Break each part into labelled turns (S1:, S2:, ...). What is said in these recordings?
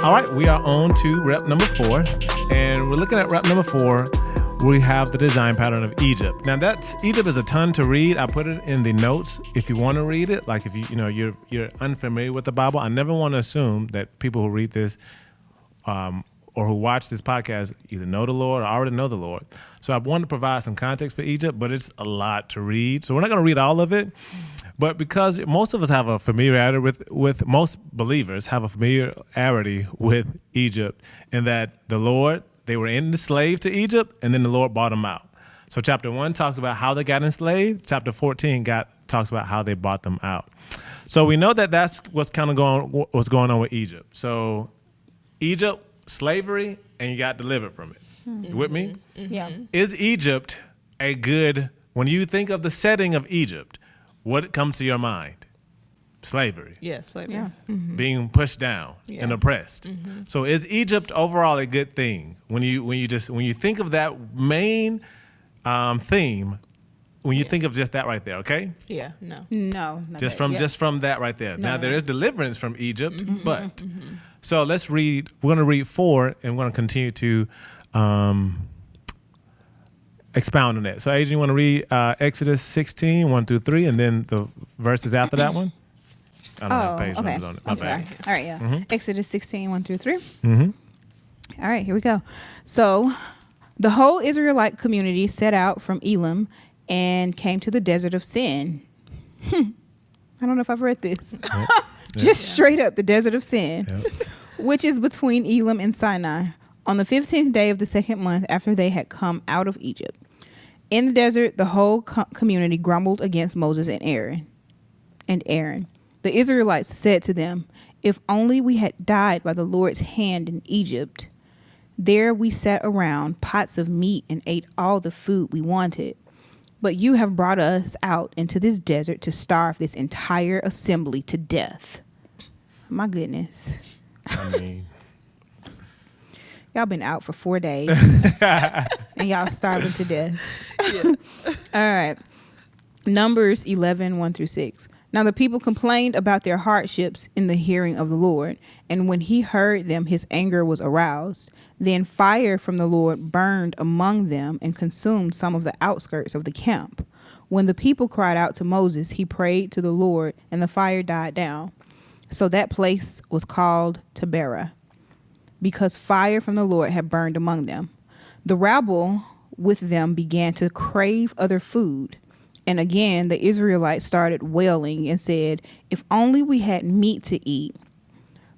S1: All right, we are on to rep number 4, and we're looking at rep number 4. We have the design pattern of Egypt. Now, Egypt is a ton to read. I put it in the notes if you want to read it. Like if you're unfamiliar with the Bible, I never want to assume that people who read this or who watch this podcast either know the Lord or already know the Lord. So I wanted to provide some context for Egypt, but it's a lot to read. So we're not going to read all of it. But because most of us have a familiarity with most believers have a familiarity with Egypt, in that the Lord, they were enslaved to Egypt, and then the Lord bought them out. So chapter 1 talks about how they got enslaved. Chapter 14 talks about how they bought them out. So we know that that's what's going on with Egypt. So Egypt, slavery, and you got delivered from it. You with me?
S2: Yeah.
S1: Is Egypt when you think of the setting of Egypt, what comes to your mind? Slavery.
S3: Yeah, slavery.
S2: Yeah.
S1: Being pushed down and oppressed. So is Egypt overall a good thing? When you think of that main theme, when you think of just that right there, okay?
S3: Yeah, no.
S2: No. not
S1: Just
S2: that.
S1: from from that right there. Now
S2: no.
S1: there is deliverance from Egypt, but so let's read. We're going to read 4, and we're going to continue to expound on that. So Adrian, you want to read Exodus 16, 1 through 3, and then the verses after that one? I don't have page numbers on it. My
S2: I'm
S1: bad.
S2: sorry. All right, yeah. Exodus 16, 1 through 3. All right, here we go. So the whole Israelite community set out from Elim and came to the desert of Sin. I don't know if I've read this. Just straight up, the desert of Sin, which is between Elim and Sinai, on the 15th day of the second month after they had come out of Egypt. In the desert, the whole community grumbled against Moses and Aaron. The Israelites said to them, "If only we had died by the Lord's hand in Egypt. There we sat around pots of meat and ate all the food we wanted. But you have brought us out into this desert to starve this entire assembly to death." My goodness.
S1: I mean,
S2: Y'all been out for 4 days and y'all starving to death. All right. Numbers 11, 1 through 6. Now the people complained about their hardships in the hearing of the Lord, and when he heard them, his anger was aroused. Then fire from the Lord burned among them and consumed some of the outskirts of the camp. When the people cried out to Moses, he prayed to the Lord, and the fire died down. So that place was called Taberah, because fire from the Lord had burned among them. The rabble with them began to crave other food. And again, the Israelites started wailing and said, "If only we had meat to eat.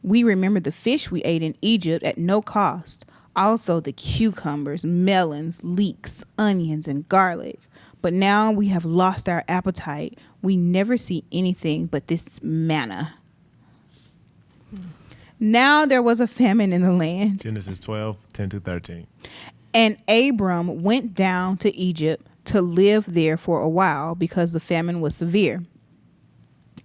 S2: We remember the fish we ate in Egypt at no cost. Also the cucumbers, melons, leeks, onions, and garlic. But now we have lost our appetite. We never see anything but this manna." Now there was a famine in the land.
S1: Genesis 12, 10 to 13.
S2: And Abram went down to Egypt to live there for a while because the famine was severe.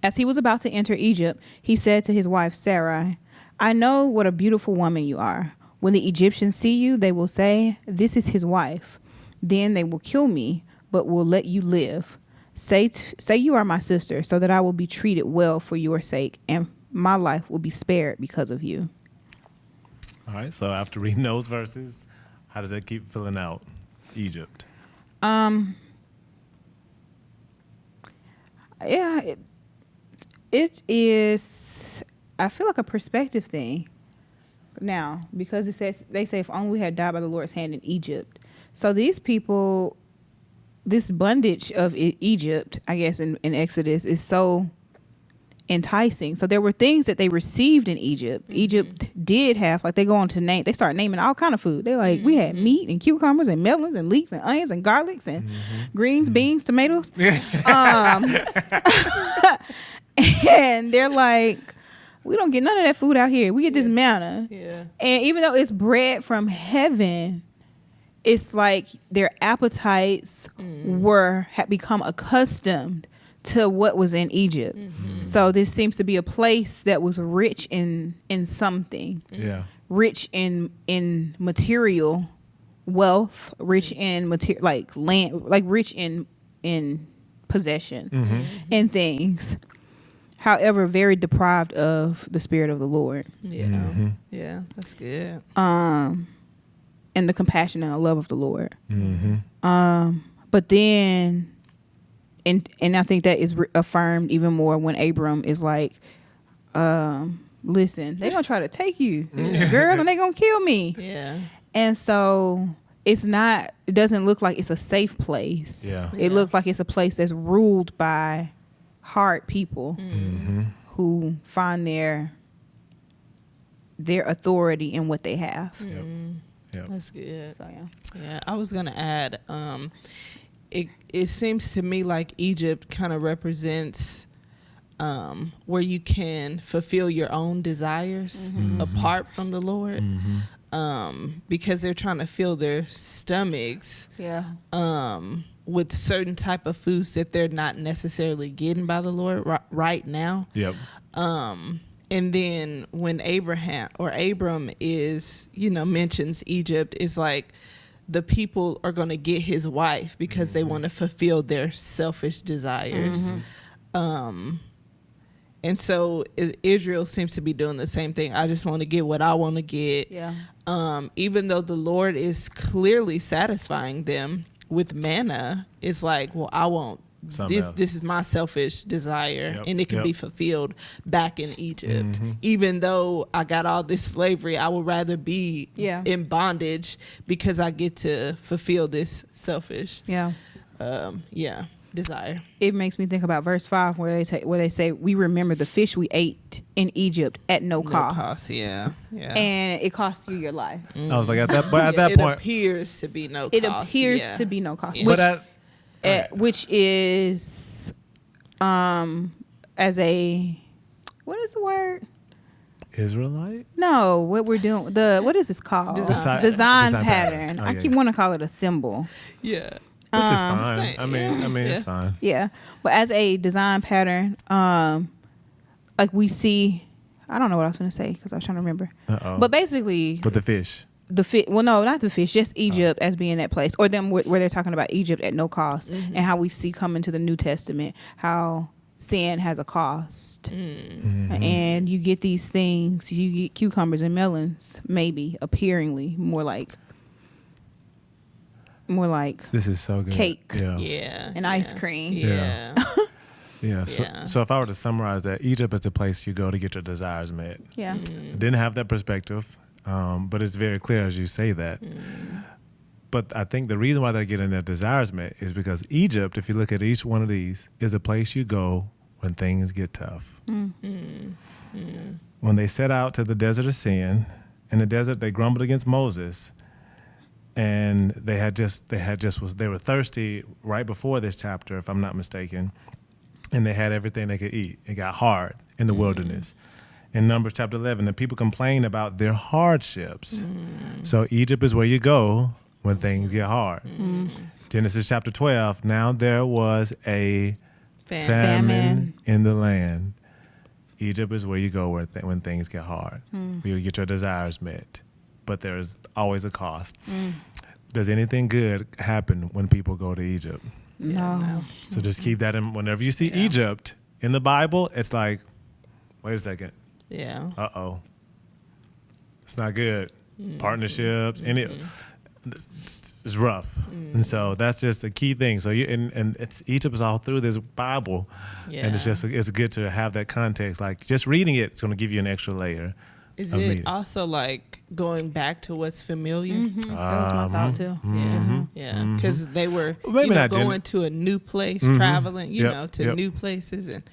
S2: As he was about to enter Egypt, he said to his wife Sarai, "I know what a beautiful woman you are. When the Egyptians see you, they will say, 'This is his wife.' Then they will kill me, but will let you live. Say you are my sister, so that I will be treated well for your sake, and my life will be spared because of you."
S1: All right, so after reading those verses, how does that keep filling out Egypt?
S2: Yeah, it is. I feel like a perspective thing now, because they say if only we had died by the Lord's hand in Egypt. So these people, this bondage of Egypt, I guess in Exodus, is so enticing. So there were things that they received in Egypt. Egypt did have, like, they go on to name, they start naming all kind of food. They're like, we had meat and cucumbers and melons and leeks and onions and garlics and greens, beans, tomatoes. And they're like, we don't get none of that food out here. We get this manna.
S3: Yeah.
S2: And even though it's bread from heaven, it's like their appetites had become accustomed to what was in Egypt. So this seems to be a place that was rich in something.
S1: Yeah.
S2: Rich in material wealth, rich in like land, like rich in possessions and things. however, very deprived of the Spirit of the Lord.
S3: Yeah. Yeah, that's good.
S2: And the compassion and the love of the Lord.
S1: Mm-hmm.
S2: But then, and I think that is affirmed even more when Abram is like, listen, they're going to try to take you, girl, and they're going to kill me.
S3: Yeah.
S2: And so it doesn't look like it's a safe place.
S1: Yeah.
S2: It looks like it's a place that's ruled by hard people who find their authority in what they have.
S1: Yep.
S3: That's good.
S2: So yeah.
S3: Yeah, I was gonna add. It seems to me like Egypt kind of represents where you can fulfill your own desires apart from the Lord, because they're trying to fill their stomachs
S2: Yeah.
S3: with certain type of foods that they're not necessarily getting by the Lord right now.
S1: Yep.
S3: And then when Abram is, mentions Egypt, it's like the people are going to get his wife because they want to fulfill their selfish desires. And so Israel seems to be doing the same thing. I just want to get what I want to get.
S2: Yeah.
S3: Even though the Lord is clearly satisfying them with manna, it's like, well, I want this. This is my selfish desire, and it can be fulfilled back in Egypt. Even though I got all this slavery, I would rather be in bondage because I get to fulfill this selfish desire.
S2: It makes me think about verse 5 where they say we remember the fish we ate in Egypt at no cost.
S3: Yeah.
S2: And it costs you your life.
S1: I was like, at that point,
S3: it appears to be no cost.
S2: It appears to be no cost.
S1: Yeah.
S2: Which is as a, what is the word?
S1: Israelite?
S2: No, what we're doing, what is this called? Design pattern. I keep wanting to call it a symbol.
S3: Yeah.
S1: Which is fine. I mean, it's fine.
S2: Yeah. But as a design pattern, like we see, I don't know what I was going to say because I was trying to remember. But basically.
S1: With the fish.
S2: Well, no, not the fish, just Egypt as being that place, or them where they're talking about Egypt at no cost, and how we see come into the New Testament how sin has a cost, and you get these things, you get cucumbers and melons, maybe appearingly more like
S1: this is so good.
S2: Cake,
S3: and
S2: ice cream,
S1: So if I were to summarize that, Egypt is the place you go to get your desires met.
S2: Yeah,
S1: Didn't have that perspective. But it's very clear as you say that. But I think the reason why they're getting their desires met is because Egypt, if you look at each one of these, is a place you go when things get tough. When they set out to the desert of sin, in the desert they grumbled against Moses, and they were thirsty right before this chapter, if I'm not mistaken, and they had everything they could eat. It got hard in the wilderness. In Numbers chapter 11, the people complain about their hardships. So Egypt is where you go when things get hard. Genesis chapter 12, now there was a famine in the land. Egypt is where you go when things get hard. You get your desires met. But there's always a cost. Does anything good happen when people go to Egypt?
S2: No.
S1: So just keep that in. Whenever you see Egypt in the Bible, it's like, wait a second.
S3: Yeah.
S1: Uh-oh. It's not good. Partnerships, and it's rough. And so that's just a key thing. So Egypt is all through this Bible.
S3: Yeah.
S1: And it's good to have that context. Like just reading it, it's going to give you an extra layer.
S3: Is it also like going back to what's familiar?
S2: That was my thought too.
S3: Yeah. Because they were going to a new place, traveling, to new places and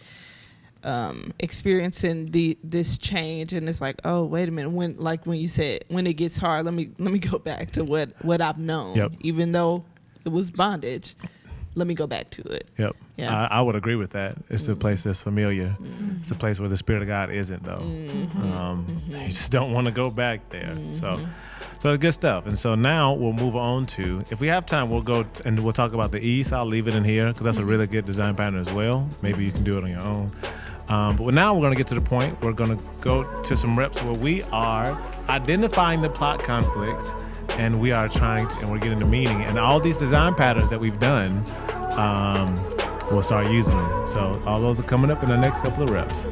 S3: experiencing this change, and it's like, oh, wait a minute, when you said when it gets hard, let me go back to what I've known, even though it was bondage. Let me go back to it.
S1: Yep. Yeah. I would agree with that. It's a place that's familiar. It's a place where the Spirit of God isn't, though. You just don't want to go back there. So it's good stuff. And so now we'll move on to, if we have time, we'll go and we'll talk about the East. I'll leave it in here because that's a really good design pattern as well. Maybe you can do it on your own. But now we're going to get to the point. We're going to go to some reps where we are identifying the plot conflicts, and we are and we're getting the meaning. And all these design patterns that we've done, we'll start using them. So all those are coming up in the next couple of reps.